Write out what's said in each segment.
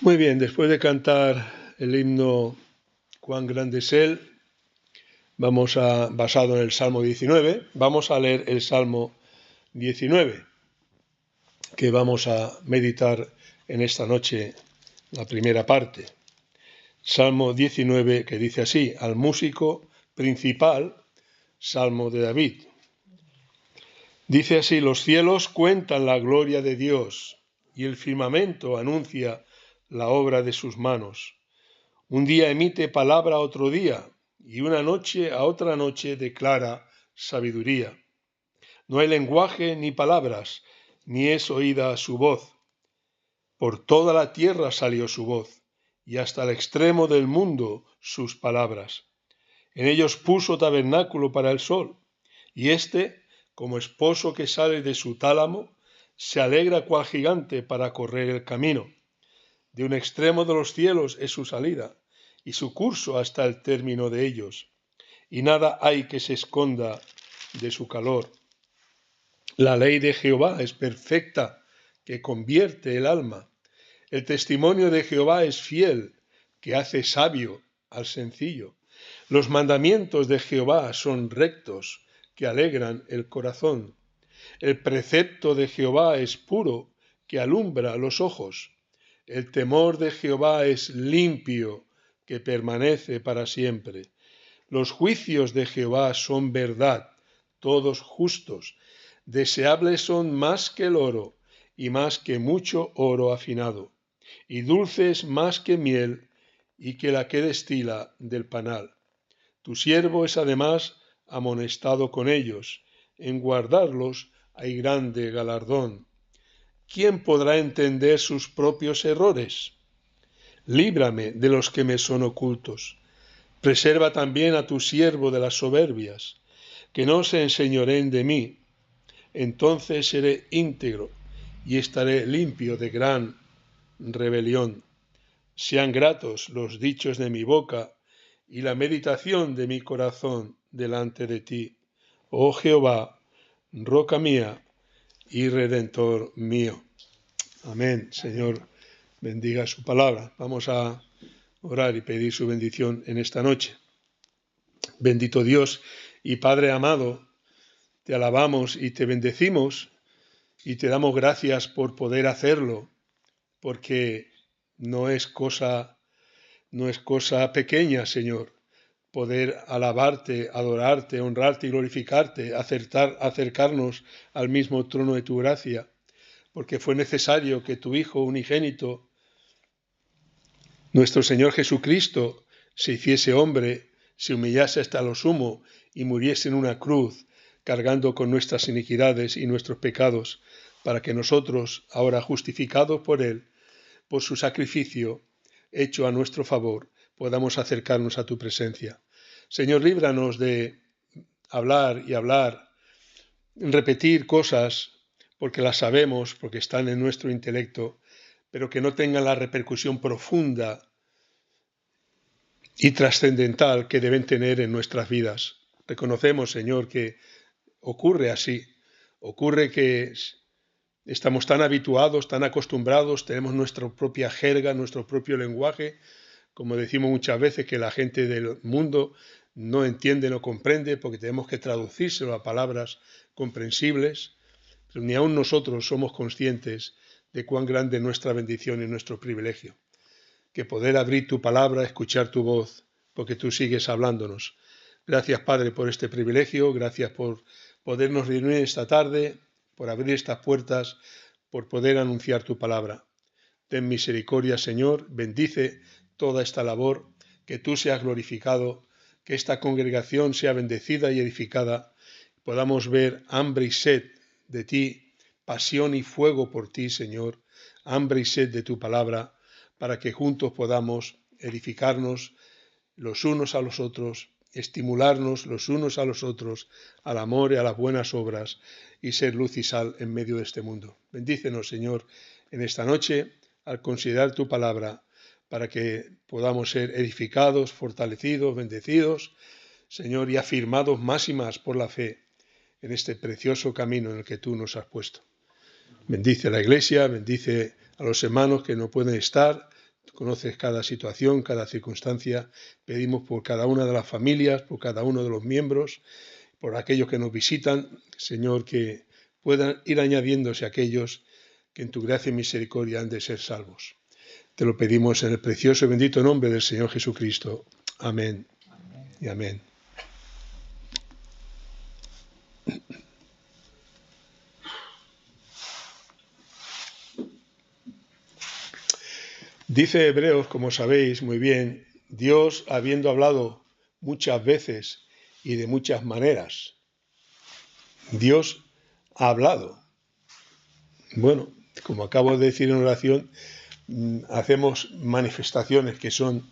Muy bien, después de cantar el himno Cuán grande es Él, basado en el Salmo 19, vamos a leer el Salmo 19, que vamos a meditar en esta noche la primera parte. Salmo 19, que dice así: al músico principal, Salmo de David. Dice así: los cielos cuentan la gloria de Dios, y el firmamento anuncia la obra de sus manos. Un día emite palabra a otro día, y una noche a otra noche declara sabiduría. No hay lenguaje ni palabras, ni es oída su voz. Por toda la tierra salió su voz, y hasta el extremo del mundo sus palabras. En ellos puso tabernáculo para el sol, y éste, como esposo que sale de su tálamo, se alegra cual gigante para correr el camino. De un extremo de los cielos es su salida, y su curso hasta el término de ellos, y nada hay que se esconda de su calor. La ley de Jehová es perfecta, que convierte el alma. El testimonio de Jehová es fiel, que hace sabio al sencillo. Los mandamientos de Jehová son rectos, que alegran el corazón. El precepto de Jehová es puro, que alumbra los ojos. El temor de Jehová es limpio, que permanece para siempre. Los juicios de Jehová son verdad, todos justos. Deseables son más que el oro, y más que mucho oro afinado, y dulces más que miel, y que la que destila del panal. Tu siervo es además amonestado con ellos, en guardarlos hay grande galardón. ¿Quién podrá entender sus propios errores? Líbrame de los que me son ocultos. Preserva también a tu siervo de las soberbias, que no se enseñoreen de mí. Entonces seré íntegro y estaré limpio de gran rebelión. Sean gratos los dichos de mi boca y la meditación de mi corazón delante de ti, oh Jehová, roca mía y redentor mío. Amén. Señor, bendiga su palabra. Vamos a orar y pedir su bendición en esta noche. Bendito Dios y Padre amado, te alabamos y te bendecimos y te damos gracias por poder hacerlo, porque no es cosa pequeña, Señor, poder alabarte, adorarte, honrarte y glorificarte, acercarnos al mismo trono de tu gracia, porque fue necesario que tu Hijo unigénito, nuestro Señor Jesucristo, se hiciese hombre, se humillase hasta lo sumo y muriese en una cruz, cargando con nuestras iniquidades y nuestros pecados, para que nosotros, ahora justificados por Él, por su sacrificio hecho a nuestro favor, podamos acercarnos a tu presencia. Señor, líbranos de hablar y hablar, repetir cosas porque las sabemos, porque están en nuestro intelecto, pero que no tengan la repercusión profunda y trascendental que deben tener en nuestras vidas. Reconocemos, Señor, que ocurre así. Ocurre que estamos tan habituados, tan acostumbrados, tenemos nuestra propia jerga, nuestro propio lenguaje, como decimos muchas veces, que la gente del mundo no entiende, no comprende, porque tenemos que traducírselo a palabras comprensibles, pero ni aun nosotros somos conscientes de cuán grande es nuestra bendición y nuestro privilegio, que poder abrir tu palabra, escuchar tu voz, porque tú sigues hablándonos. Gracias, Padre, por este privilegio, gracias por podernos reunir esta tarde, por abrir estas puertas, por poder anunciar tu palabra. Ten misericordia, Señor, bendice toda esta labor, que tú seas glorificado, que esta congregación sea bendecida y edificada, podamos ver hambre y sed de ti, pasión y fuego por ti, Señor, hambre y sed de tu palabra, para que juntos podamos edificarnos los unos a los otros, estimularnos los unos a los otros al amor y a las buenas obras y ser luz y sal en medio de este mundo. Bendícenos, Señor, en esta noche al considerar tu palabra para que podamos ser edificados, fortalecidos, bendecidos, Señor, y afirmados más y más por la fe en este precioso camino en el que tú nos has puesto. Bendice a la Iglesia, bendice a los hermanos que no pueden estar, Tú conoces cada situación, cada circunstancia. Pedimos por cada una de las familias, por cada uno de los miembros, por aquellos que nos visitan, Señor, que puedan ir añadiéndose aquellos que en tu gracia y misericordia han de ser salvos. Te lo pedimos en el precioso y bendito nombre del Señor Jesucristo. Amén y amén. Dice Hebreos, como sabéis muy bien, Dios, habiendo hablado muchas veces y de muchas maneras, Dios ha hablado. Bueno, como acabo de decir en oración, hacemos manifestaciones que son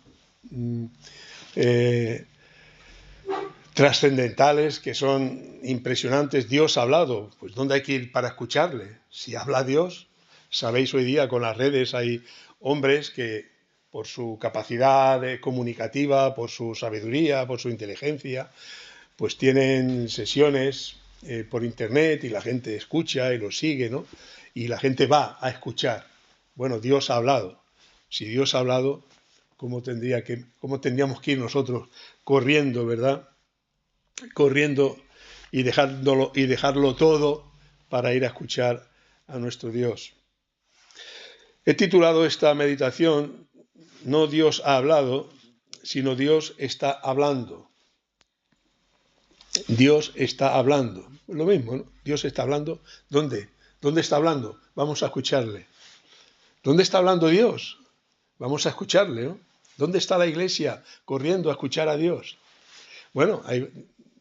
trascendentales, que son impresionantes. Dios ha hablado, pues ¿dónde hay que ir para escucharle? Si habla Dios, sabéis hoy día con las redes hay hombres que por su capacidad comunicativa, por su sabiduría, por su inteligencia, pues tienen sesiones por internet y la gente escucha y los sigue, ¿no? Y la gente va a escuchar. Bueno, Dios ha hablado. Si Dios ha hablado, ¿cómo tendríamos que ir nosotros corriendo, verdad? Corriendo y dejarlo todo para ir a escuchar a nuestro Dios. He titulado esta meditación no Dios ha hablado, sino Dios está hablando. Dios está hablando. Lo mismo, ¿no? Dios está hablando. ¿Dónde? ¿Dónde está hablando? Vamos a escucharle. ¿Dónde está hablando Dios? Vamos a escucharle, ¿no? ¿Dónde está la iglesia corriendo a escuchar a Dios? Bueno,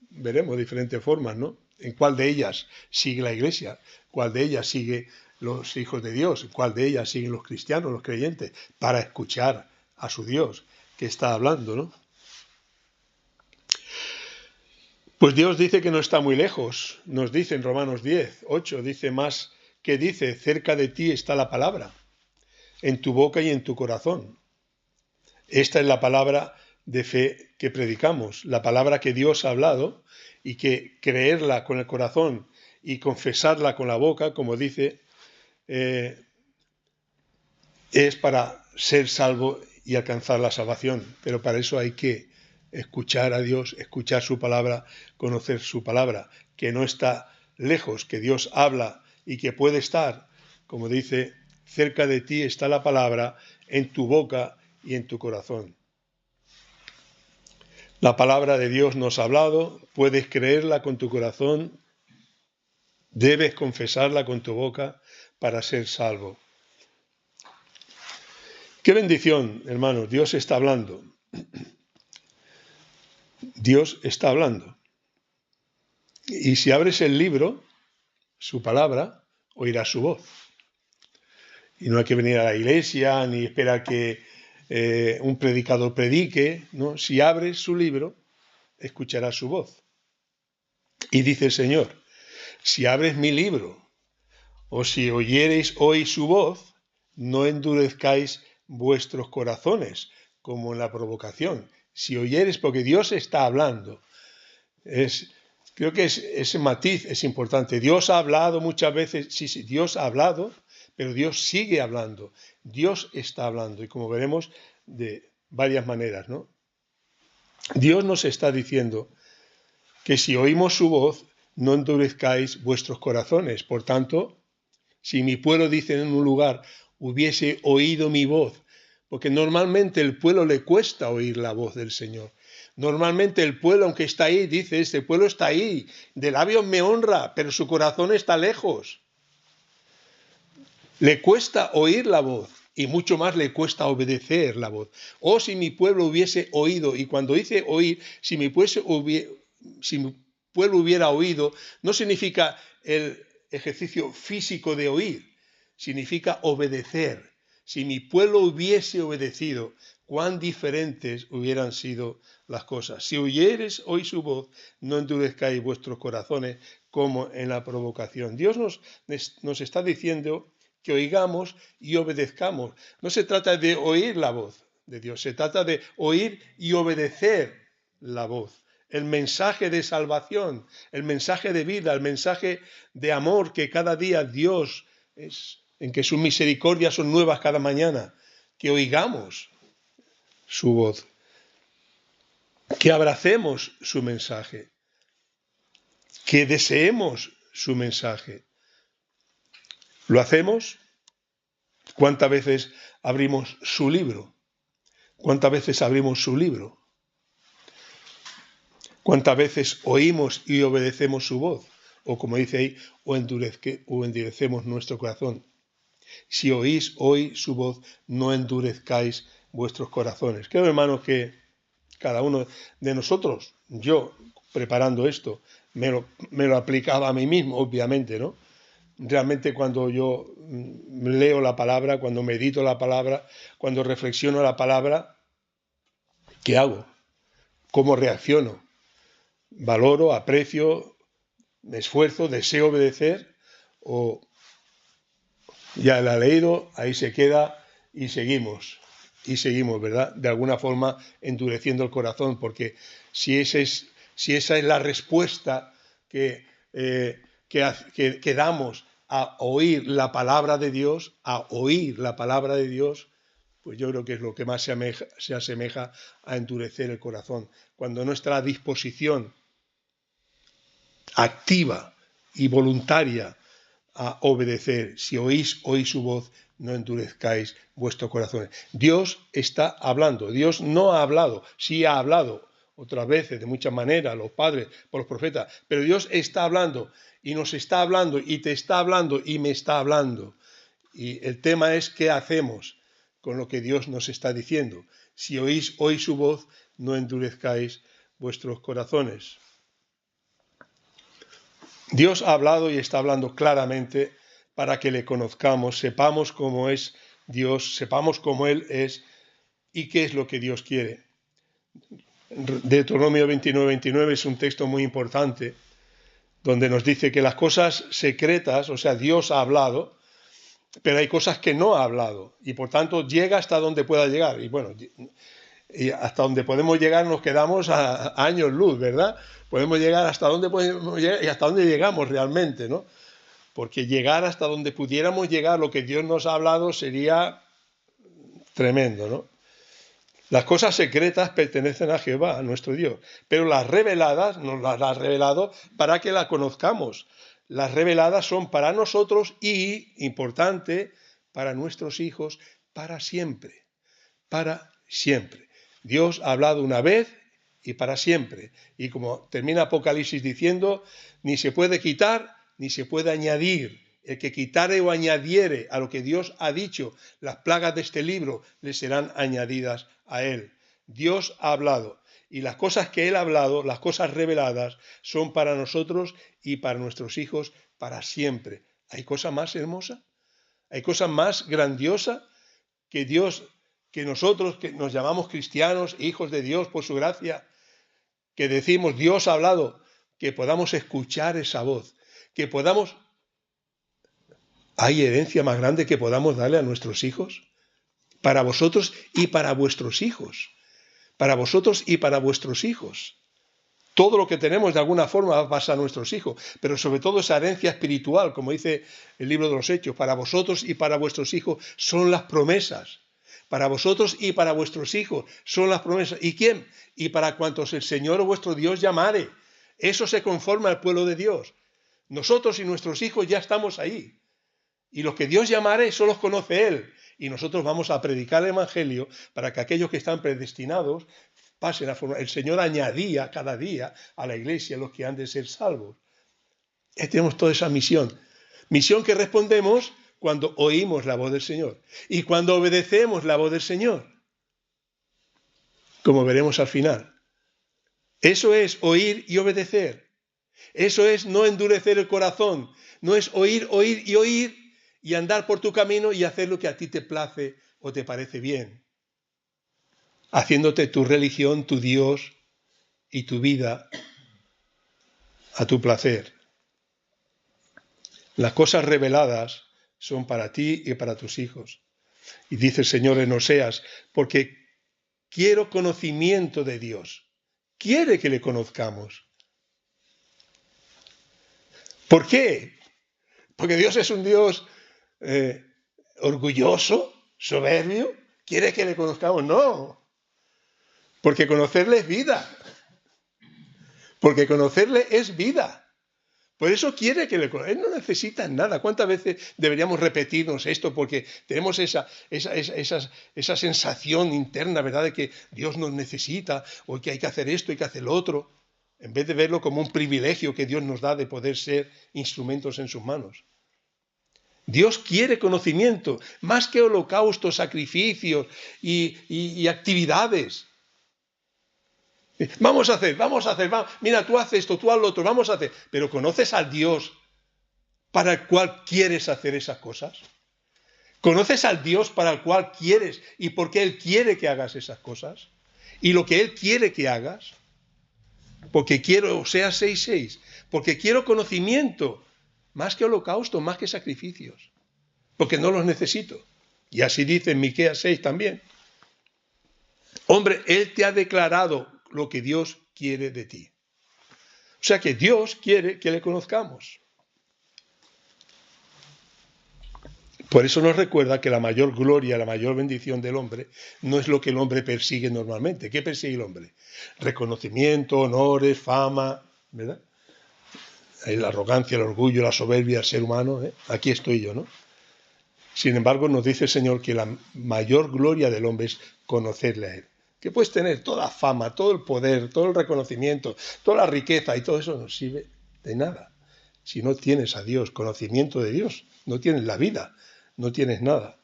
veremos diferentes formas, ¿no? En cuál de ellas sigue la iglesia, cuál de ellas sigue los hijos de Dios, cuál de ellas siguen los cristianos, los creyentes, para escuchar a su Dios que está hablando, ¿no? Pues Dios dice que no está muy lejos, nos dice en Romanos 10, 8, dice más que dice, cerca de ti está la palabra, en tu boca y en tu corazón. Esta es la palabra de fe que predicamos, la palabra que Dios ha hablado y que creerla con el corazón y confesarla con la boca, como dice, es para ser salvo y alcanzar la salvación. Pero para eso hay que escuchar a Dios, escuchar su palabra, conocer su palabra, que no está lejos, que Dios habla y que puede estar, como dice, cerca de ti está la palabra, en tu boca y en tu corazón. La palabra de Dios nos ha hablado, puedes creerla con tu corazón, debes confesarla con tu boca para ser salvo. Qué bendición, hermanos, Dios está hablando. Dios está hablando. Y si abres el libro, su palabra, oirás su voz. Y no hay que venir a la iglesia ni esperar que un predicador predique, ¿no? Si abres su libro, escucharás su voz. Y dice el Señor, si abres mi libro, o si oyereis hoy su voz, no endurezcáis vuestros corazones, como en la provocación. Si oyeres, porque Dios está hablando. Creo que ese matiz es importante. Dios ha hablado muchas veces, sí, Dios ha hablado, pero Dios sigue hablando. Dios está hablando, y como veremos, de varias maneras, ¿no? Dios nos está diciendo que si oímos su voz, no endurezcáis vuestros corazones. Por tanto, si mi pueblo, dice en un lugar, hubiese oído mi voz, porque normalmente el pueblo le cuesta oír la voz del Señor. Normalmente el pueblo, aunque está ahí, dice, este pueblo está ahí, de labios me honra, pero su corazón está lejos. Le cuesta oír la voz y mucho más le cuesta obedecer la voz. O si mi pueblo hubiese oído, y cuando dice oír, si mi pueblo hubiera oído, no significa el ejercicio físico de oír, significa obedecer. Si mi pueblo hubiese obedecido, cuán diferentes hubieran sido las cosas. Si oyeres hoy su voz, no endurezcáis vuestros corazones como en la provocación. Dios nos está diciendo que oigamos y obedezcamos. No se trata de oír la voz de Dios, se trata de oír y obedecer la voz. El mensaje de salvación, el mensaje de vida, el mensaje de amor que cada día Dios es, en que sus misericordias son nuevas cada mañana. que oigamos su voz, que abracemos su mensaje, que deseemos su mensaje. ¿Lo hacemos? ¿Cuántas veces abrimos su libro? ¿Cuántas veces abrimos su libro? ¿Cuántas veces oímos y obedecemos su voz? O como dice ahí, o endurecemos nuestro corazón. Si oís hoy su voz, no endurezcáis vuestros corazones. Creo, hermanos, que cada uno de nosotros, yo preparando esto, me lo aplicaba a mí mismo, obviamente, ¿no? Realmente cuando yo leo la palabra, cuando medito la palabra, cuando reflexiono la palabra, ¿qué hago? ¿Cómo reacciono? ¿Valoro, aprecio, me esfuerzo, deseo obedecer? ¿O ya la he leído, ahí se queda y seguimos? Y seguimos, ¿verdad? De alguna forma endureciendo el corazón, porque si esa es la respuesta que damos a oír la palabra de Dios, pues yo creo que es lo que más se asemeja a endurecer el corazón. Cuando nuestra disposición activa y voluntaria a obedecer, si oís hoy su voz, no endurezcáis vuestros corazones. Dios está hablando, Dios no ha hablado, sí ha hablado otras veces, de muchas maneras, los padres, por los profetas, pero Dios está hablando y nos está hablando y te está hablando y me está hablando. Y el tema es qué hacemos con lo que Dios nos está diciendo. Si oís hoy su voz, no endurezcáis vuestros corazones. Dios ha hablado y está hablando claramente para que le conozcamos, sepamos cómo es Dios, sepamos cómo Él es y qué es lo que Dios quiere. Deuteronomio 29:29 es un texto muy importante donde nos dice que las cosas secretas, o sea, Dios ha hablado, pero hay cosas que no ha hablado y por tanto llega hasta donde pueda llegar. Y bueno, y hasta donde podemos llegar nos quedamos a años luz, ¿verdad? Podemos llegar hasta donde podemos llegar y hasta dónde llegamos realmente, ¿no? Porque llegar hasta donde pudiéramos llegar, lo que Dios nos ha hablado, sería tremendo, ¿no? Las cosas secretas pertenecen a Jehová, a nuestro Dios, pero las reveladas nos las ha revelado para que las conozcamos. Las reveladas son para nosotros y, importante, para nuestros hijos, para siempre, para siempre. Dios ha hablado una vez y para siempre. Y como termina Apocalipsis diciendo, ni se puede quitar ni se puede añadir. El que quitare o añadiere a lo que Dios ha dicho, las plagas de este libro le serán añadidas a él. Dios ha hablado y las cosas que él ha hablado, las cosas reveladas, son para nosotros y para nuestros hijos para siempre. ¿Hay cosa más hermosa? ¿Hay cosa más grandiosa que Dios, que nosotros que nos llamamos cristianos, hijos de Dios por su gracia, que decimos Dios ha hablado, que podamos escuchar esa voz, que podamos... ¿Hay herencia más grande que podamos darle a nuestros hijos? Para vosotros y para vuestros hijos. Para vosotros y para vuestros hijos. Todo lo que tenemos de alguna forma pasa a nuestros hijos, pero sobre todo esa herencia espiritual, como dice el libro de los Hechos, para vosotros y para vuestros hijos son las promesas. Para vosotros y para vuestros hijos son las promesas. ¿Y quién? Y para cuantos el Señor vuestro Dios llamare. Eso se conforma al pueblo de Dios. Nosotros y nuestros hijos ya estamos ahí. Y los que Dios llamare, eso los conoce Él. Y nosotros vamos a predicar el Evangelio para que aquellos que están predestinados pasen a formar. El Señor añadía cada día a la iglesia los que han de ser salvos. Tenemos toda esa misión. Misión que respondemos cuando oímos la voz del Señor y cuando obedecemos la voz del Señor. Como veremos al final. Eso es oír y obedecer. Eso es no endurecer el corazón. No es oír, oír y oír y andar por tu camino y hacer lo que a ti te place o te parece bien. Haciéndote tu religión, tu Dios y tu vida a tu placer. Las cosas reveladas son para ti y para tus hijos. Y dice el Señor en Oseas, porque quiero conocimiento de Dios. Quiere que le conozcamos. ¿Por qué? Porque Dios es un Dios orgulloso, soberbio, ¿Quiere que le conozcamos? No. Porque conocerle es vida. Porque conocerle es vida. Por eso quiere que le conozcamos. Él no necesita nada. ¿Cuántas veces deberíamos repetirnos esto? Porque tenemos esa sensación interna, ¿verdad?, de que Dios nos necesita, o que hay que hacer esto, hay que hacer lo otro, en vez de verlo como un privilegio que Dios nos da de poder ser instrumentos en sus manos. Dios quiere conocimiento, más que holocaustos, sacrificios y actividades. Vamos a hacer, mira, tú haces esto, tú haz lo otro, vamos a hacer. Pero ¿conoces al Dios para el cual quieres hacer esas cosas? ¿Conoces al Dios para el cual quieres y por qué Él quiere que hagas esas cosas? Y lo que Él quiere que hagas. Porque quiero, Oseas 6:6, porque quiero conocimiento, más que holocausto, más que sacrificios. Porque no los necesito. Y así dice en Miqueas 6 también. Hombre, Él te ha declarado lo que Dios quiere de ti. O sea que Dios quiere que le conozcamos. Por eso nos recuerda que la mayor gloria, la mayor bendición del hombre no es lo que el hombre persigue normalmente. ¿Qué persigue el hombre? Reconocimiento, honores, fama, ¿verdad? La arrogancia, el orgullo, la soberbia del ser humano, ¿eh? Aquí estoy yo, ¿no? Sin embargo, nos dice el Señor que la mayor gloria del hombre es conocerle a Él. Que puedes tener toda fama, todo el poder, todo el reconocimiento, toda la riqueza, y todo eso no sirve de nada. Si no tienes a Dios, conocimiento de Dios, no tienes la vida, no tienes nada.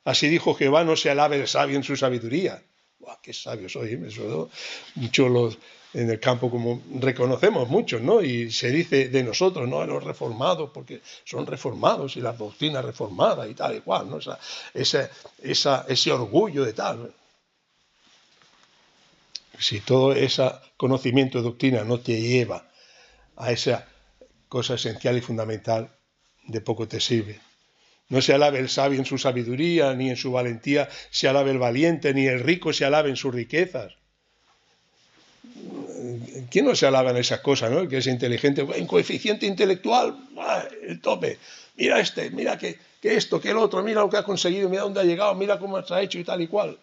Así dijo Jehová, no se alabe el sabio en su sabiduría. ¡Buah, qué sabio soy! Eso, muchos en el campo como reconocemos muchos, ¿no? Y se dice de nosotros, ¿no?, los reformados, porque son reformados y las doctrinas reformadas y tal y cual, ¿no? Ese orgullo de tal. Si todo ese conocimiento de doctrina no te lleva a esa cosa esencial y fundamental, de poco te sirve. No se alabe el sabio en su sabiduría, ni en su valentía se alabe el valiente, ni el rico se alabe en sus riquezas. ¿Quién no se alaba en esas cosas, no? El que es inteligente, en coeficiente intelectual, el tope. Mira mira que esto, que el otro, mira lo que ha conseguido, mira dónde ha llegado, mira cómo se ha hecho y tal y cual.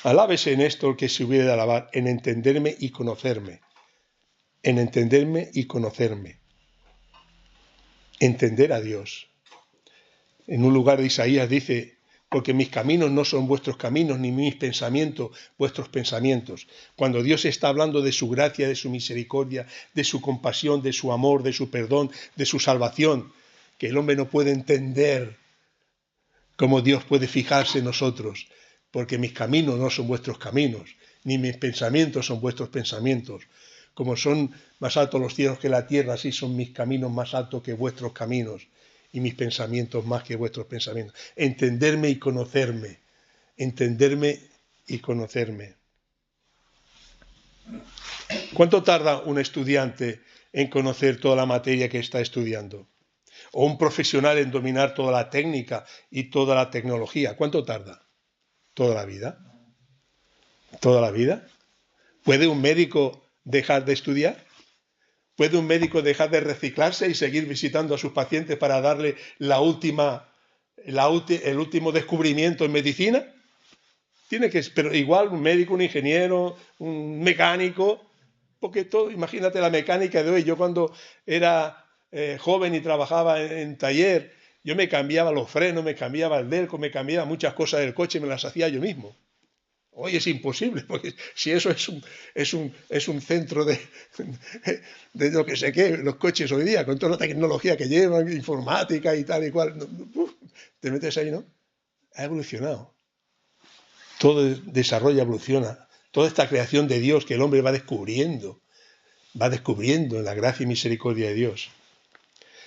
Alábese en esto el que se hubiera de alabar, en entenderme y conocerme. En entenderme y conocerme. Entender a Dios. En un lugar de Isaías dice, porque mis caminos no son vuestros caminos, ni mis pensamientos vuestros pensamientos. Cuando Dios está hablando de su gracia, de su misericordia, de su compasión, de su amor, de su perdón, de su salvación, que el hombre no puede entender cómo Dios puede fijarse en nosotros, porque mis caminos no son vuestros caminos, ni mis pensamientos son vuestros pensamientos. Como son más altos los cielos que la tierra, así son mis caminos más altos que vuestros caminos, y mis pensamientos más que vuestros pensamientos. Entenderme y conocerme. Entenderme y conocerme. ¿Cuánto tarda un estudiante en conocer toda la materia que está estudiando? O un profesional en dominar toda la técnica y toda la tecnología. ¿Cuánto tarda? ¿Toda la vida? ¿Toda la vida? ¿Puede un médico dejar de estudiar? ¿Puede un médico dejar de reciclarse y seguir visitando a sus pacientes para darle el último descubrimiento en medicina? Pero igual un médico, un ingeniero, un mecánico, porque todo, imagínate la mecánica de hoy. Yo cuando era joven y trabajaba en taller, yo me cambiaba los frenos, me cambiaba el delco, me cambiaba muchas cosas del coche, me las hacía yo mismo. Hoy es imposible, porque si eso es un centro de lo que sé qué, los coches hoy día, con toda la tecnología que llevan, informática y tal y cual, te metes ahí, ¿no? Ha evolucionado. Todo desarrollo evoluciona. Toda esta creación de Dios que el hombre va descubriendo en la gracia y misericordia de Dios.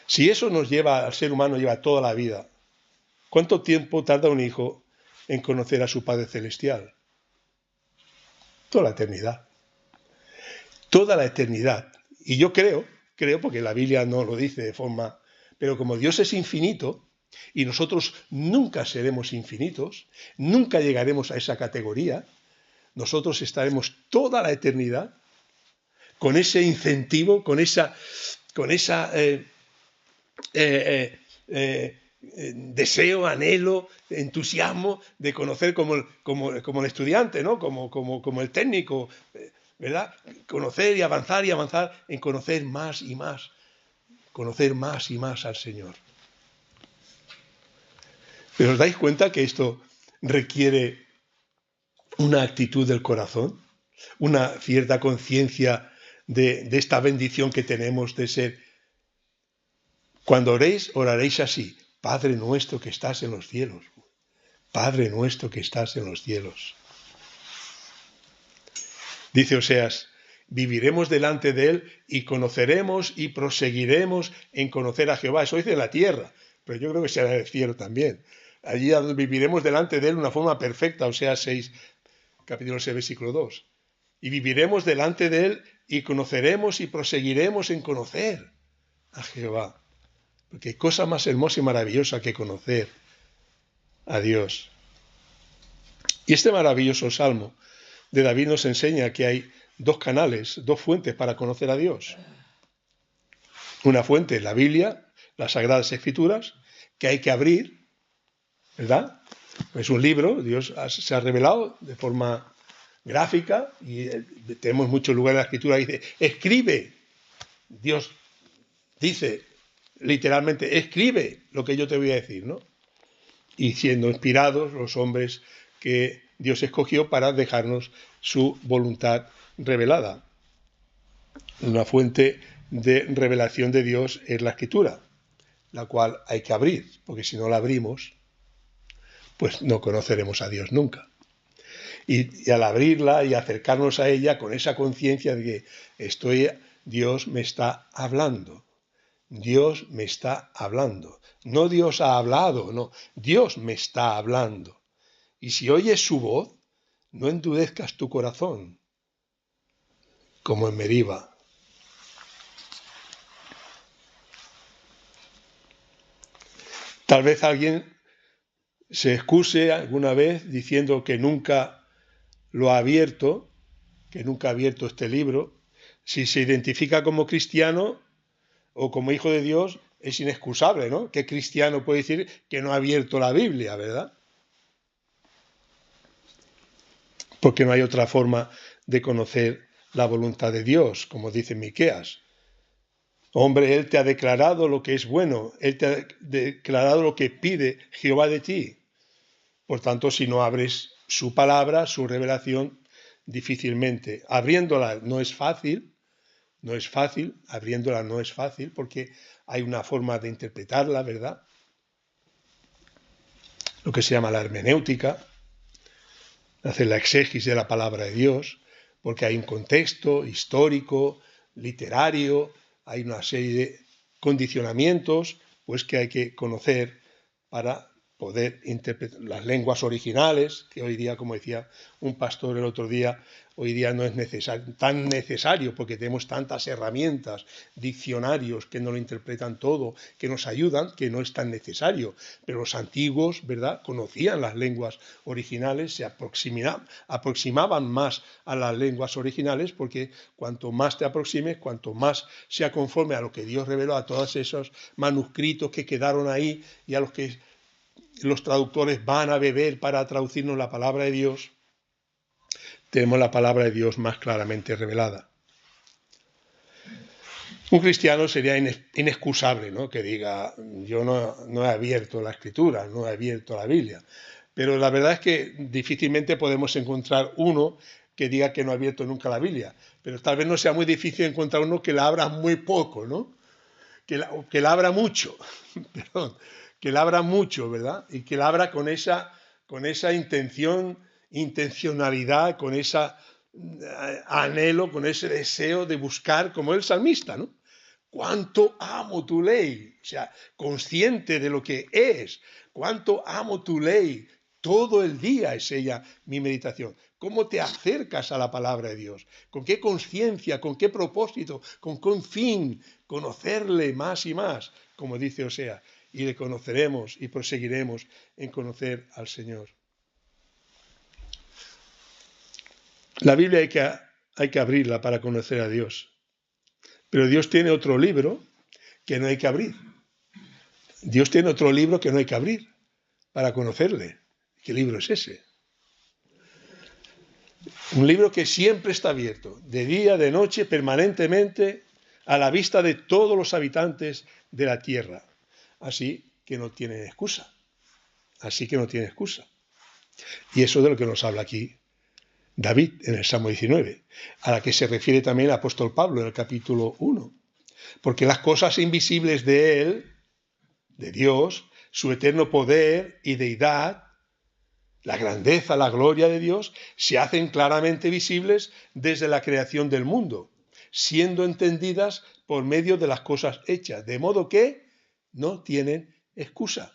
Si eso nos lleva, al ser humano lleva toda la vida, ¿cuánto tiempo tarda un hijo en conocer a su Padre Celestial? Toda la eternidad. Toda la eternidad. Y yo creo, porque la Biblia no lo dice de forma... Pero como Dios es infinito, y nosotros nunca seremos infinitos, nunca llegaremos a esa categoría, nosotros estaremos toda la eternidad con ese incentivo, con esa deseo, anhelo, entusiasmo de conocer como el estudiante, ¿no? Como el técnico, ¿verdad? Conocer y avanzar en conocer más y más, conocer más y más al Señor. Pero ¿os dais cuenta que esto requiere una actitud del corazón? Una cierta conciencia de esta bendición que tenemos de ser. Cuando oréis, oraréis así: Padre nuestro que estás en los cielos. Padre nuestro que estás en los cielos. Dice Oseas: viviremos delante de él y conoceremos y proseguiremos en conocer a Jehová. Eso dice en la tierra, pero yo creo que será en el cielo también. Allí viviremos delante de él de una forma perfecta. Oseas 6, capítulo 6, versículo 2. Y viviremos delante de él y conoceremos y proseguiremos en conocer a Jehová. Porque hay cosa más hermosa y maravillosa que conocer a Dios. Y este maravilloso salmo de David nos enseña que hay dos canales, dos fuentes para conocer a Dios. Una fuente, la Biblia, las Sagradas Escrituras, que hay que abrir, ¿verdad? Es un libro, Dios se ha revelado de forma gráfica y tenemos muchos lugares en la Escritura que dice: escribe. Dios dice literalmente: escribe lo que yo te voy a decir, ¿no? Y siendo inspirados los hombres que Dios escogió para dejarnos su voluntad revelada. Una fuente de revelación de Dios es la Escritura, la cual hay que abrir, porque si no la abrimos, pues no conoceremos a Dios nunca. Y al abrirla y acercarnos a ella con esa conciencia de que Dios me está hablando. Dios me está hablando. No Dios ha hablado, no. Dios me está hablando. Y si oyes su voz, no endurezcas tu corazón, como en Meriba. Tal vez alguien se excuse alguna vez diciendo que nunca lo ha abierto, que nunca ha abierto este libro. Si se identifica como cristiano o como hijo de Dios, es inexcusable, ¿no? ¿Qué cristiano puede decir que no ha abierto la Biblia, verdad? Porque no hay otra forma de conocer la voluntad de Dios, como dice Miqueas. Hombre, Él te ha declarado lo que es bueno, Él te ha declarado lo que pide Jehová de ti. Por tanto, si no abres su palabra, su revelación, difícilmente. Abriéndola no es fácil, abriéndola no es fácil porque hay una forma de interpretarla, ¿verdad? Lo que se llama la hermenéutica, hacer la exégesis de la palabra de Dios, porque hay un contexto histórico, literario, hay una serie de condicionamientos pues que hay que conocer para poder interpretar las lenguas originales, que hoy día, como decía un pastor el otro día, hoy día no es tan necesario porque tenemos tantas herramientas, diccionarios que nos lo interpretan todo, que nos ayudan, que no es tan necesario. Pero los antiguos, ¿verdad?, conocían las lenguas originales, se aproximaban más a las lenguas originales, porque cuanto más te aproximes, cuanto más sea conforme a lo que Dios reveló, a todos esos manuscritos que quedaron ahí y a los que los traductores van a beber para traducirnos la palabra de Dios, tenemos la palabra de Dios más claramente revelada. Un cristiano sería inexcusable, ¿no?, que diga: yo no he abierto la Escritura, no he abierto la Biblia. Pero la verdad es que difícilmente podemos encontrar uno que diga que no ha abierto nunca la Biblia. Pero tal vez no sea muy difícil encontrar uno que la abra muy poco, ¿no? Que la abra mucho, perdón, que la abra mucho, ¿verdad? Y que la abra con esa intencionalidad, con ese anhelo, con ese deseo de buscar, como el salmista, ¿no? Cuánto amo tu ley, o sea, consciente de lo que es. Cuánto amo tu ley. Todo el día es ella mi meditación. ¿Cómo te acercas a la palabra de Dios? ¿Con qué conciencia? ¿Con qué propósito? ¿Con qué fin? Conocerle más y más, como dice Oseas, y le conoceremos y proseguiremos en conocer al Señor. La Biblia hay que abrirla para conocer a Dios. Pero Dios tiene otro libro que no hay que abrir. Dios tiene otro libro que no hay que abrir para conocerle. ¿Qué libro es ese? Un libro que siempre está abierto, de día, de noche, permanentemente, a la vista de todos los habitantes de la tierra. Así que no tiene excusa. Así que no tiene excusa. Y eso es de lo que nos habla aquí David en el Salmo 19, a la que se refiere también el apóstol Pablo en el capítulo 1. Porque las cosas invisibles de él, de Dios, su eterno poder y deidad, la grandeza, la gloria de Dios, se hacen claramente visibles desde la creación del mundo, siendo entendidas por medio de las cosas hechas, de modo que no tienen excusa.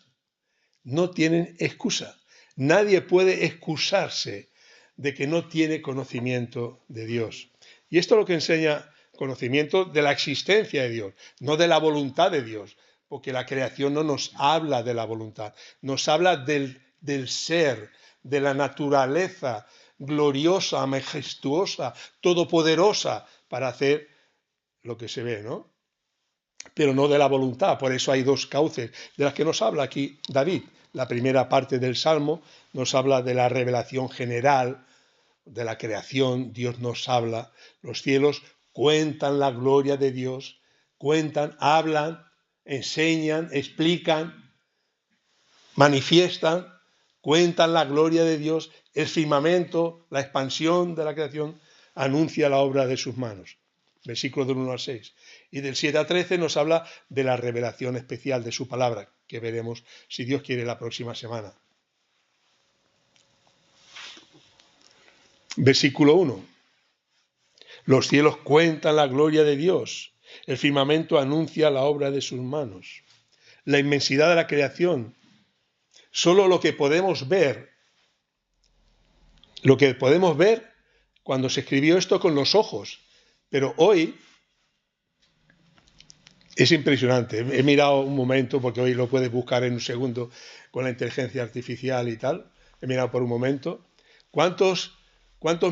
No tienen excusa. Nadie puede excusarse de que no tiene conocimiento de Dios. Y esto es lo que enseña conocimiento de la existencia de Dios, no de la voluntad de Dios, porque la creación no nos habla de la voluntad, nos habla del ser, de la naturaleza gloriosa, majestuosa, todopoderosa para hacer lo que se ve, ¿no? Pero no de la voluntad. Por eso hay dos cauces de las que nos habla aquí David. La primera parte del Salmo nos habla de la revelación general de la creación. Dios nos habla. Los cielos cuentan la gloria de Dios, cuentan, hablan, enseñan, explican, manifiestan, cuentan la gloria de Dios. El firmamento, la expansión de la creación, anuncia la obra de sus manos. Versículos del 1 al 6. Y del 7 al 13 nos habla de la revelación especial de su palabra, que veremos, si Dios quiere, la próxima semana. Versículo 1. Los cielos cuentan la gloria de Dios, el firmamento anuncia la obra de sus manos. La inmensidad de la creación, solo lo que podemos ver cuando se escribió esto con los ojos, pero hoy es impresionante. He mirado un momento, porque hoy lo puedes buscar en un segundo con la inteligencia artificial y tal. He mirado por un momento. ¿Cuántos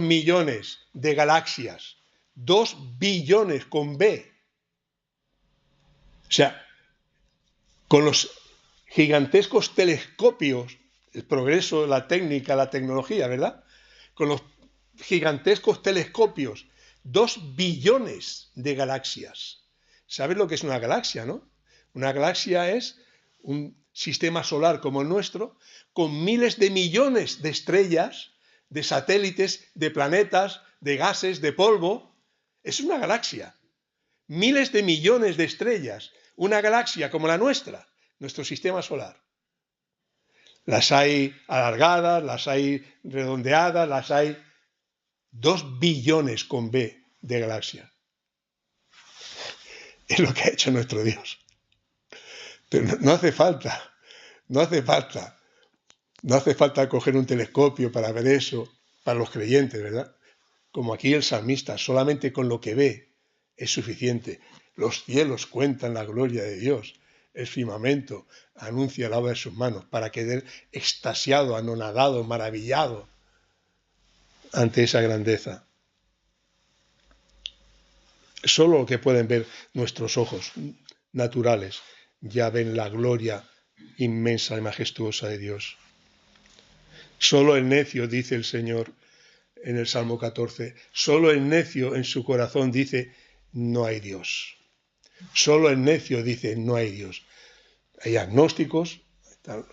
millones de galaxias? 2 billones con B. O sea, con los gigantescos telescopios, el progreso, la técnica, la tecnología, ¿verdad? Con los gigantescos telescopios, 2 billones de galaxias. ¿Sabes lo que es una galaxia, no? Una galaxia es un sistema solar como el nuestro, con miles de millones de estrellas, de satélites, de planetas, de gases, de polvo. Es una galaxia. Miles de millones de estrellas. Una galaxia como la nuestra, nuestro sistema solar. Las hay alargadas, las hay redondeadas, las hay 2 billones con B de galaxias. Es lo que ha hecho nuestro Dios. Pero no hace falta coger un telescopio para ver eso, para los creyentes, ¿verdad? Como aquí el salmista, solamente con lo que ve es suficiente. Los cielos cuentan la gloria de Dios, el firmamento anuncia la obra de sus manos, para quedar extasiado, anonadado, maravillado ante esa grandeza. Solo lo que pueden ver nuestros ojos naturales ya ven la gloria inmensa y majestuosa de Dios. Solo el necio, dice el Señor en el Salmo 14, solo el necio en su corazón dice, no hay Dios. Solo el necio dice, no hay Dios. Hay agnósticos, están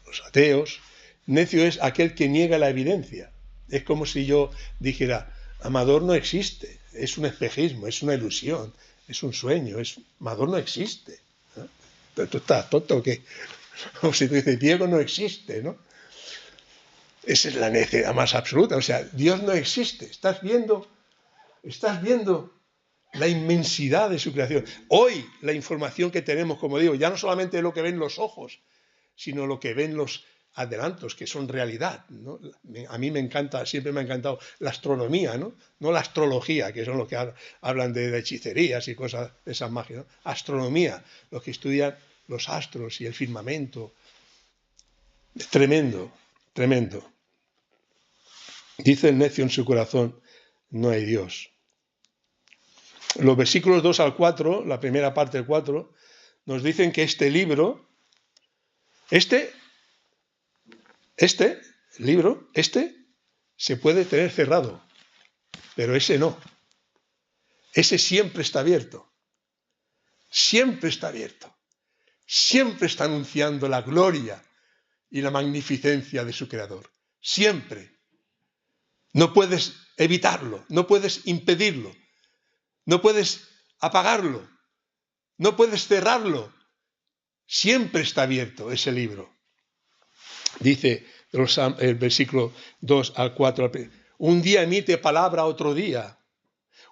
los ateos. Necio es aquel que niega la evidencia. Es como si yo dijera, Amador no existe, es un espejismo, es una ilusión, es un sueño, Amador no existe. ¿No? Pero tú estás tonto o qué. O si tú dices, Diego no existe, ¿no? Esa es la necedad más absoluta. O sea, Dios no existe. Estás viendo la inmensidad de su creación. Hoy la información que tenemos, como digo, ya no solamente lo que ven los ojos, sino lo que ven los adelantos, que son realidad, ¿no? A mí me encanta, siempre me ha encantado la astronomía, ¿no? No la astrología, que son los que hablan de hechicerías y cosas de esas magias, ¿no? Astronomía, los que estudian los astros y el firmamento. Es tremendo, tremendo. Dice el necio en su corazón, no hay Dios. Los versículos 2 al 4, la primera parte del 4, nos dicen que este libro Este libro, se puede tener cerrado, pero ese no. Ese siempre está abierto. Siempre está abierto. Siempre está anunciando la gloria y la magnificencia de su Creador. Siempre. No puedes evitarlo, no puedes impedirlo, no puedes apagarlo, no puedes cerrarlo. Siempre está abierto ese libro. Dice el versículo 2 al 4, un día emite palabra a otro día,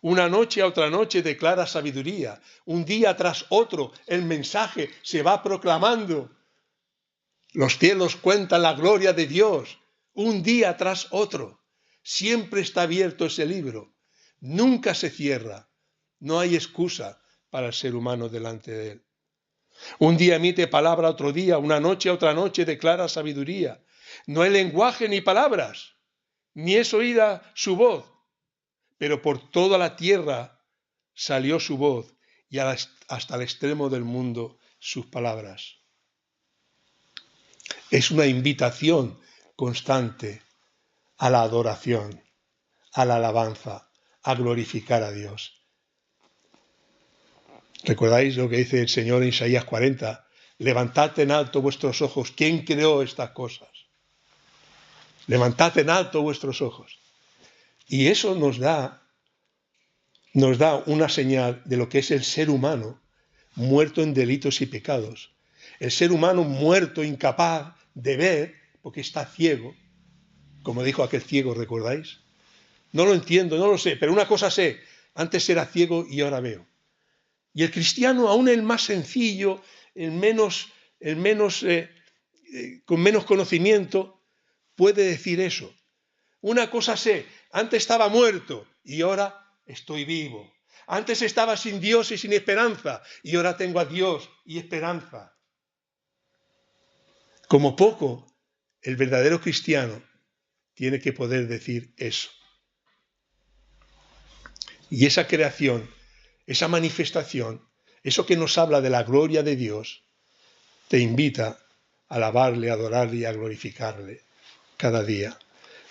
una noche a otra noche declara sabiduría, un día tras otro el mensaje se va proclamando. Los cielos cuentan la gloria de Dios, un día tras otro. Siempre está abierto ese libro, nunca se cierra, no hay excusa para el ser humano delante de él. Un día emite palabra otro día, una noche a otra noche declara sabiduría. No hay lenguaje ni palabras, ni es oída su voz, pero por toda la tierra salió su voz y hasta el extremo del mundo sus palabras. Es una invitación constante a la adoración, a la alabanza, a glorificar a Dios. ¿Recordáis lo que dice el Señor en Isaías 40? Levantad en alto vuestros ojos. ¿Quién creó estas cosas? Levantad en alto vuestros ojos. Y eso nos da una señal de lo que es el ser humano muerto en delitos y pecados. El ser humano muerto, incapaz de ver, porque está ciego, como dijo aquel ciego, ¿recordáis? No lo entiendo, no lo sé, pero una cosa sé, antes era ciego y ahora veo. Y el cristiano, aún el más sencillo, con menos conocimiento, puede decir eso. Una cosa sé, antes estaba muerto y ahora estoy vivo. Antes estaba sin Dios y sin esperanza y ahora tengo a Dios y esperanza. Como poco, el verdadero cristiano tiene que poder decir eso. Y esa creación, esa manifestación, eso que nos habla de la gloria de Dios, te invita a alabarle, a adorarle y a glorificarle cada día.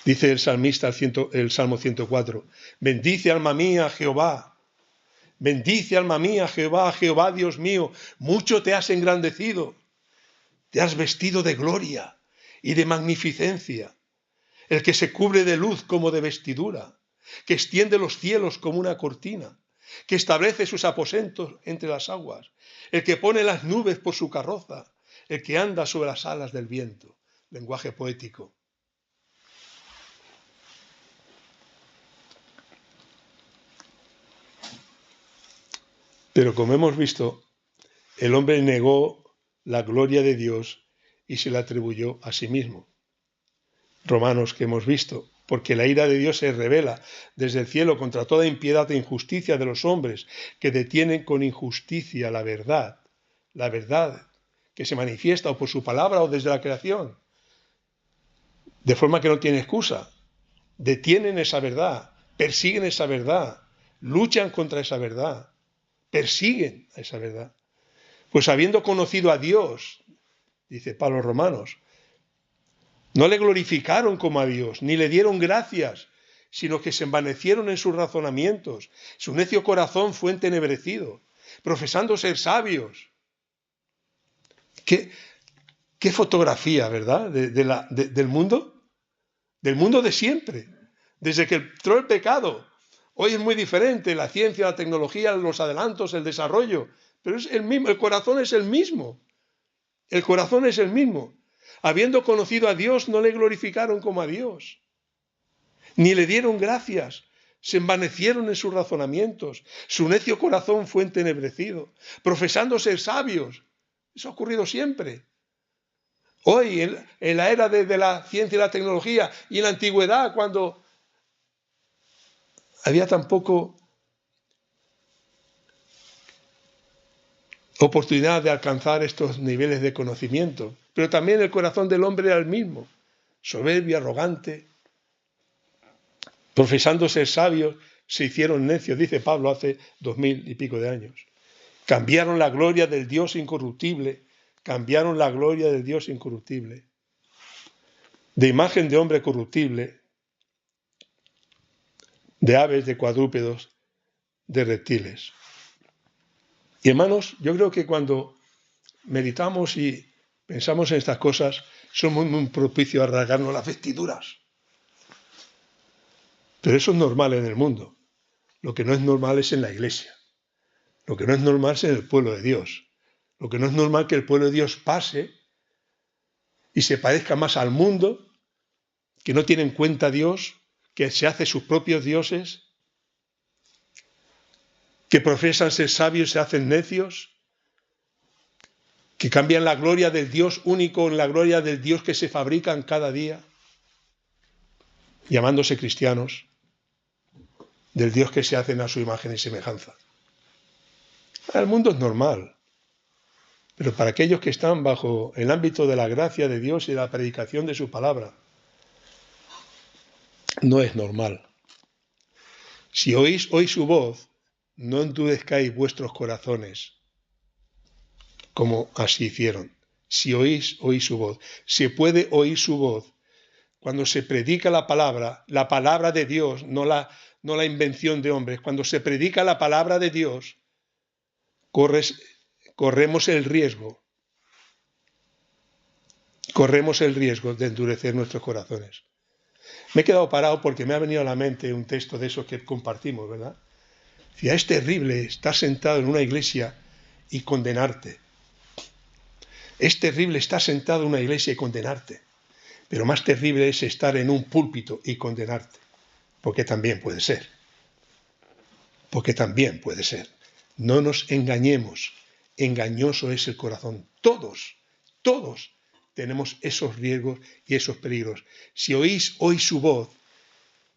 Dice el salmista, el Salmo 104, bendice alma mía Jehová, bendice alma mía Jehová, Jehová Dios mío, mucho te has engrandecido, te has vestido de gloria y de magnificencia, el que se cubre de luz como de vestidura, que extiende los cielos como una cortina, que establece sus aposentos entre las aguas, el que pone las nubes por su carroza, el que anda sobre las alas del viento. Lenguaje poético. Pero como hemos visto, el hombre negó la gloria de Dios y se la atribuyó a sí mismo. Romanos que hemos visto, porque la ira de Dios se revela desde el cielo contra toda impiedad e injusticia de los hombres que detienen con injusticia la verdad que se manifiesta o por su palabra o desde la creación, de forma que no tiene excusa. Detienen esa verdad, persiguen esa verdad, luchan contra esa verdad, persiguen a esa verdad. Pues habiendo conocido a Dios, dice Pablo a Romanos, no le glorificaron como a Dios, ni le dieron gracias, sino que se envanecieron en sus razonamientos. Su necio corazón fue entenebrecido, profesando ser sabios. ¿Qué fotografía, verdad? Del mundo. Del mundo de siempre. Desde que entró el pecado. Hoy es muy diferente. La ciencia, la tecnología, los adelantos, el desarrollo. Pero es el mismo. El corazón es el mismo. El corazón es el mismo. Habiendo conocido a Dios, no le glorificaron como a Dios, ni le dieron gracias, se envanecieron en sus razonamientos, su necio corazón fue entenebrecido, profesando ser sabios. Eso ha ocurrido siempre. Hoy, en la era de la ciencia y la tecnología, y en la antigüedad, cuando había tan poco oportunidad de alcanzar estos niveles de conocimiento, pero también el corazón del hombre era el mismo, soberbio, arrogante, profesando ser sabios, se hicieron necios, dice Pablo hace 2000 y pico de años. Cambiaron la gloria del Dios incorruptible cambiaron la gloria del Dios incorruptible, de imagen de hombre corruptible, de aves, de cuadrúpedos, de reptiles. Y hermanos, yo creo que cuando meditamos y pensamos en estas cosas, son muy propicios a rasgarnos las vestiduras. Pero eso es normal en el mundo. Lo que no es normal es en la iglesia. Lo que no es normal es en el pueblo de Dios. Lo que no es normal es que el pueblo de Dios pase y se parezca más al mundo, que no tiene en cuenta a Dios, que se hace sus propios dioses, que profesan ser sabios y se hacen necios, que cambian la gloria del Dios único en la gloria del Dios que se fabrican cada día, llamándose cristianos, del Dios que se hacen a su imagen y semejanza. El mundo es normal, pero para aquellos que están bajo el ámbito de la gracia de Dios y de la predicación de su palabra, no es normal. Si oís hoy su voz, no endurezcáis vuestros corazones, como así hicieron. Si oís su voz, se puede oír su voz cuando se predica la palabra de Dios, no la invención de hombres. Cuando se predica la palabra de Dios, corremos el riesgo de endurecer nuestros corazones. Me he quedado parado porque me ha venido a la mente un texto de esos que compartimos, ¿verdad? Si es terrible estar sentado en una iglesia y condenarte. Es terrible estar sentado en una iglesia y condenarte. Pero más terrible es estar en un púlpito y condenarte. Porque también puede ser. Porque también puede ser. No nos engañemos. Engañoso es el corazón. Todos tenemos esos riesgos y esos peligros. Si oís hoy su voz,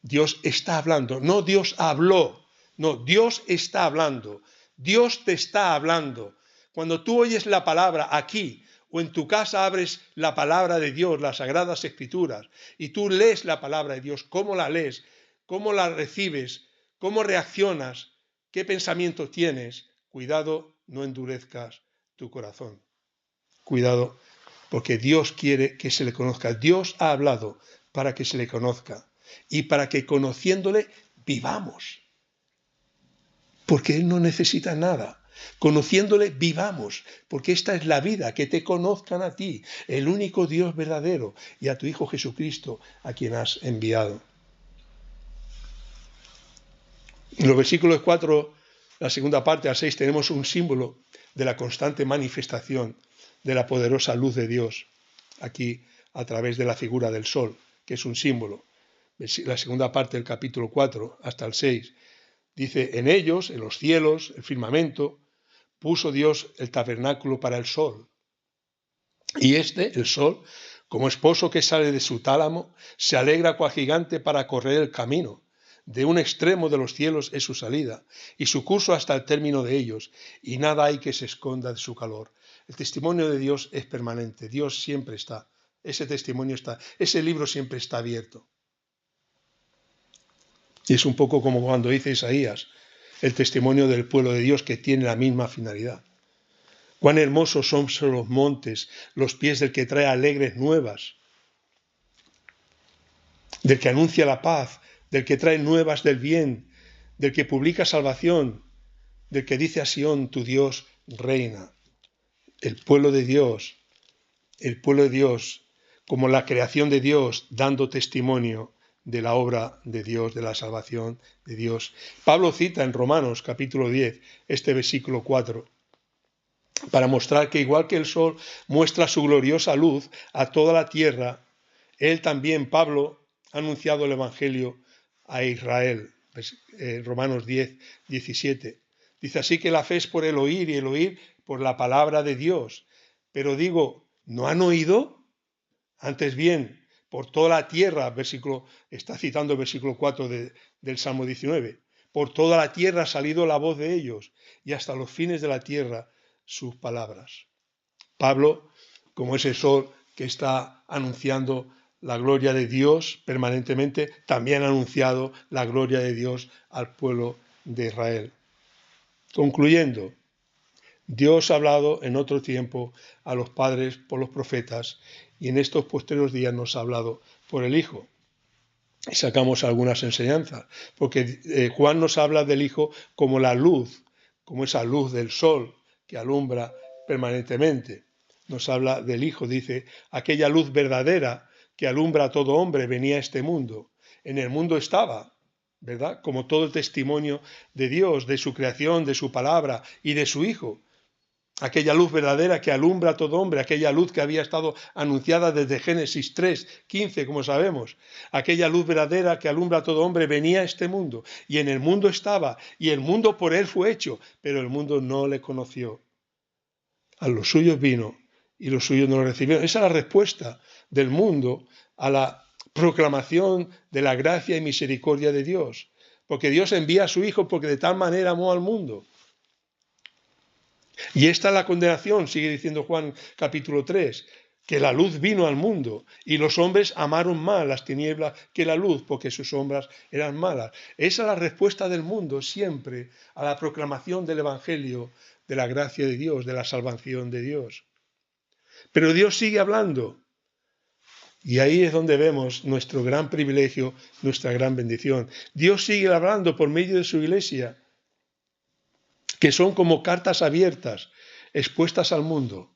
Dios está hablando. No Dios habló. No, Dios está hablando. Dios te está hablando. Cuando tú oyes la palabra aquí o en tu casa abres la palabra de Dios, las Sagradas Escrituras, y tú lees la palabra de Dios, ¿cómo la lees? ¿Cómo la recibes? ¿Cómo reaccionas? ¿Qué pensamiento tienes? Cuidado, no endurezcas tu corazón. Cuidado, porque Dios quiere que se le conozca. Dios ha hablado para que se le conozca y para que conociéndole vivamos. Porque Él no necesita nada. Conociéndole vivamos, porque esta es la vida, que te conozcan a ti, el único Dios verdadero, y a tu Hijo Jesucristo, a quien has enviado. En los versículos 4, la segunda parte al 6, tenemos un símbolo de la constante manifestación de la poderosa luz de Dios, aquí a través de la figura del sol, que es un símbolo. La segunda parte del capítulo 4 hasta el 6 dice: en ellos, en los cielos, el firmamento, puso Dios el tabernáculo para el sol. Y el sol, como esposo que sale de su tálamo, se alegra cual gigante para correr el camino. De un extremo de los cielos es su salida, y su curso hasta el término de ellos, y nada hay que se esconda de su calor. El testimonio de Dios es permanente, Dios siempre está, ese testimonio está, ese libro siempre está abierto. Y es un poco como cuando dice Isaías, el testimonio del pueblo de Dios, que tiene la misma finalidad. Cuán hermosos son los montes, los pies del que trae alegres nuevas, del que anuncia la paz, del que trae nuevas del bien, del que publica salvación, del que dice a Sión: tu Dios reina. El pueblo de Dios, como la creación de Dios, dando testimonio de la obra de Dios, de la salvación de Dios. Pablo cita en Romanos capítulo 10 este versículo 4, para mostrar que igual que el sol muestra su gloriosa luz a toda la tierra, él también, Pablo, ha anunciado el Evangelio a Israel. Romanos 10, 17. Dice: así que la fe es por el oír y el oír por la palabra de Dios. Pero digo, ¿no han oído? Antes bien, por toda la tierra, está citando el versículo 4 del Salmo 19, por toda la tierra ha salido la voz de ellos, y hasta los fines de la tierra sus palabras. Pablo, como ese sol que está anunciando la gloria de Dios permanentemente, también ha anunciado la gloria de Dios al pueblo de Israel. Concluyendo, Dios ha hablado en otro tiempo a los padres por los profetas y en estos posteriores días nos ha hablado por el Hijo. Y sacamos algunas enseñanzas, porque Juan nos habla del Hijo como la luz, como esa luz del sol que alumbra permanentemente. Nos habla del Hijo, dice, aquella luz verdadera que alumbra a todo hombre venía a este mundo. En el mundo estaba, ¿verdad? Como todo el testimonio de Dios, de su creación, de su palabra y de su Hijo. Aquella luz verdadera que alumbra a todo hombre, aquella luz que había estado anunciada desde Génesis 3:15, como sabemos, aquella luz verdadera que alumbra a todo hombre venía a este mundo, y en el mundo estaba, y el mundo por él fue hecho, pero el mundo no le conoció. A los suyos vino, y los suyos no lo recibieron. Esa es la respuesta del mundo a la proclamación de la gracia y misericordia de Dios, porque Dios envía a su Hijo porque de tal manera amó al mundo. Y esta es la condenación, sigue diciendo Juan capítulo 3, que la luz vino al mundo y los hombres amaron más las tinieblas que la luz porque sus sombras eran malas. Esa es la respuesta del mundo siempre a la proclamación del Evangelio, de la gracia de Dios, de la salvación de Dios. Pero Dios sigue hablando y ahí es donde vemos nuestro gran privilegio, nuestra gran bendición. Dios sigue hablando por medio de su iglesia, que son como cartas abiertas, expuestas al mundo.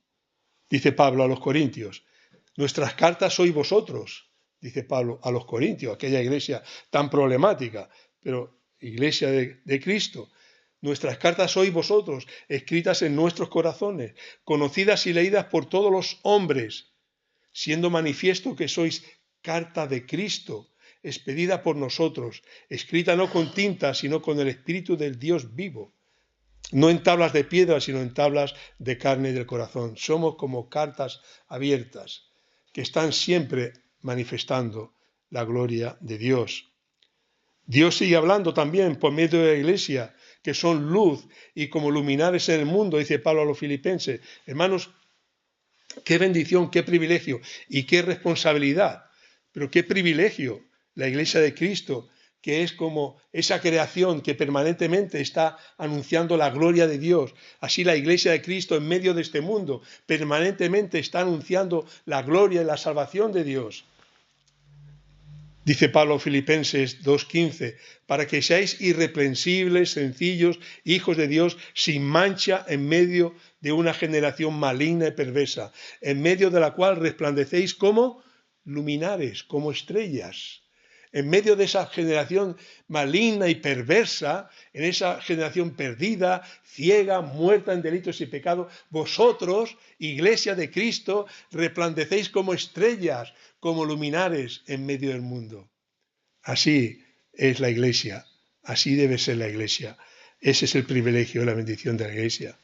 Dice Pablo a los Corintios, nuestras cartas sois vosotros, dice Pablo a los Corintios, aquella iglesia tan problemática, pero iglesia de Cristo. Nuestras cartas sois vosotros, escritas en nuestros corazones, conocidas y leídas por todos los hombres, siendo manifiesto que sois carta de Cristo, expedida por nosotros, escrita no con tinta, sino con el Espíritu del Dios vivo. No en tablas de piedra, sino en tablas de carne y del corazón. Somos como cartas abiertas que están siempre manifestando la gloria de Dios. Dios sigue hablando también por medio de la iglesia, que son luz y como luminares en el mundo, dice Pablo a los filipenses. Hermanos, qué bendición, qué privilegio y qué responsabilidad. Pero qué privilegio la iglesia de Cristo, que es como esa creación que permanentemente está anunciando la gloria de Dios. Así la iglesia de Cristo en medio de este mundo permanentemente está anunciando la gloria y la salvación de Dios. Dice Pablo Filipenses 2:15, para que seáis irreprensibles, sencillos, hijos de Dios, sin mancha en medio de una generación maligna y perversa, en medio de la cual resplandecéis como luminares, como estrellas. En medio de esa generación maligna y perversa, en esa generación perdida, ciega, muerta en delitos y pecados, vosotros, iglesia de Cristo, resplandecéis como estrellas, como luminares en medio del mundo. Así es la iglesia, así debe ser la iglesia. Ese es el privilegio y la bendición de la iglesia.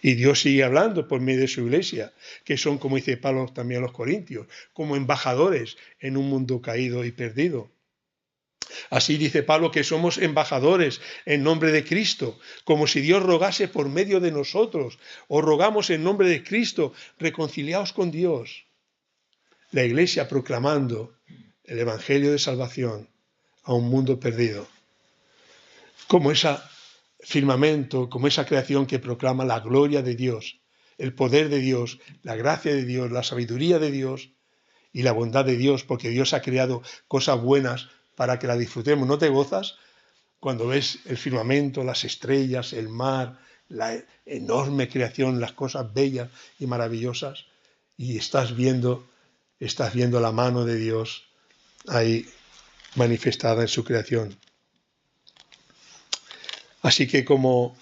Y Dios sigue hablando por medio de su iglesia, que son, como dice Pablo también a los Corintios, como embajadores en un mundo caído y perdido. Así dice Pablo que somos embajadores en nombre de Cristo, como si Dios rogase por medio de nosotros. Os rogamos en nombre de Cristo, reconciliaos con Dios. La iglesia proclamando el Evangelio de salvación a un mundo perdido. Como ese firmamento, como esa creación que proclama la gloria de Dios, el poder de Dios, la gracia de Dios, la sabiduría de Dios y la bondad de Dios, porque Dios ha creado cosas buenas para que la disfrutemos. ¿No te gozas cuando ves el firmamento, las estrellas, el mar, la enorme creación, las cosas bellas y maravillosas? Y estás viendo la mano de Dios ahí manifestada en su creación. Así que como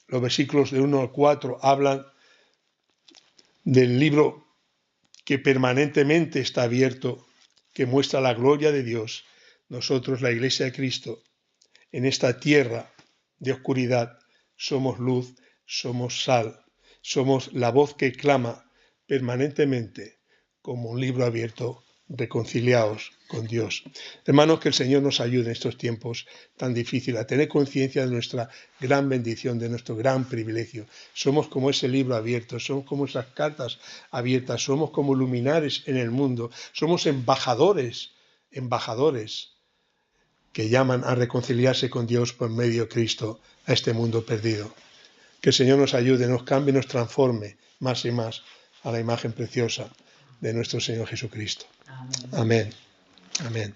los versículos de 1 al 4 hablan del libro que permanentemente está abierto, que muestra la gloria de Dios, nosotros, la Iglesia de Cristo, en esta tierra de oscuridad, somos luz, somos sal, somos la voz que clama permanentemente como un libro abierto, reconciliados con Dios. Hermanos, que el Señor nos ayude en estos tiempos tan difíciles a tener conciencia de nuestra gran bendición, de nuestro gran privilegio. Somos como ese libro abierto, somos como esas cartas abiertas, somos como luminares en el mundo, somos embajadores que llaman a reconciliarse con Dios por medio de Cristo a este mundo perdido. Que el Señor nos ayude, nos cambie, nos transforme más y más a la imagen preciosa de nuestro Señor Jesucristo. Amén. Amén.